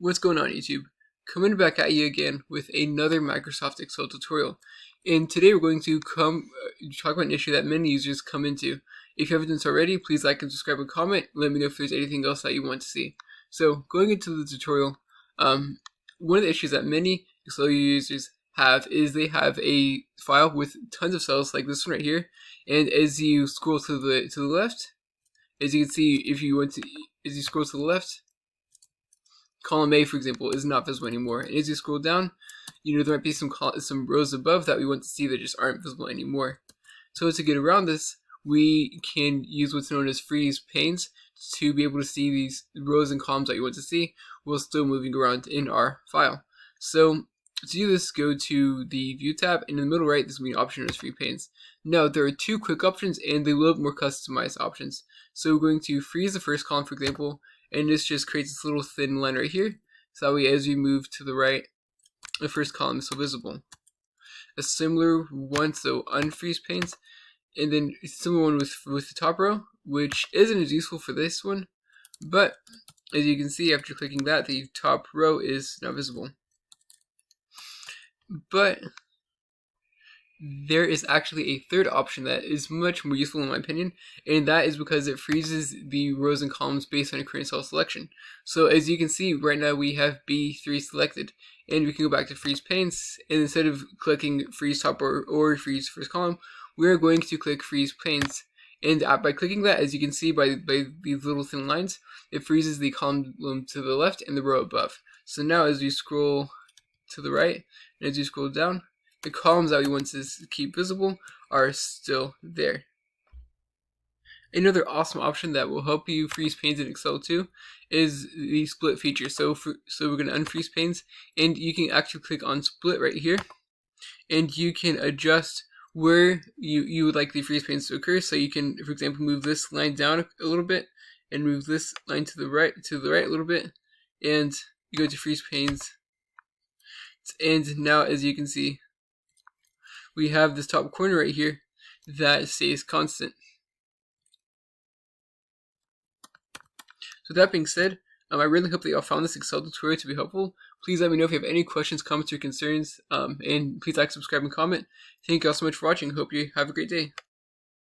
What's going on, YouTube? Coming back at you again with another Microsoft Excel tutorial. And today we're going to talk about an issue that many users come into. If you haven't done so already, please like and subscribe and comment. Let me know if there's anything else that you want to see. So going into the tutorial, one of the issues that many Excel users have is they have a file with tons of cells like this one right here. And as you scroll to the left, as you can see, as you scroll to the left, column A, for example, is not visible anymore. And as you scroll down, there might be some rows above that we want to see that just aren't visible anymore. So to get around this, we can use what's known as freeze panes to be able to see these rows and columns that you want to see while still moving around in our file. So to do this, go to the View tab, and in the middle right, there's going to be an option known as Freeze Panes. Now, there are two quick options, and they're a little more customized options. So we're going to freeze the first column, for example, and this just creates this little thin line right here. So that way, as we move to the right, the first column is still visible. A similar one, so unfreeze panes, and then a similar one with the top row, which isn't as useful for this one, but as you can see, after clicking that, the top row is now visible. But there is actually a third option that is much more useful in my opinion, and that is because it freezes the rows and columns based on a current cell selection. So as you can see, right now we have B3 selected, and we can go back to freeze panes, and instead of clicking freeze top or freeze first column, we are going to click freeze panes. And by clicking that, as you can see by these little thin lines, it freezes the column to the left and the row above. So now as we scroll to the right, and as you scroll down, the columns that we want to keep visible are still there. Another awesome option that will help you freeze panes in Excel too is the split feature. So we're going to unfreeze panes, and you can actually click on split right here, and you can adjust where you would like the freeze panes to occur. So you can, for example, move this line down a little bit and move this line to the right a little bit, and you go to freeze panes. And now, as you can see, we have this top corner right here that stays constant. So that being said, I really hope that y'all found this Excel tutorial to be helpful. Please let me know if you have any questions, comments, or concerns, and please like, subscribe, and comment. Thank you all so much for watching. Hope you have a great day.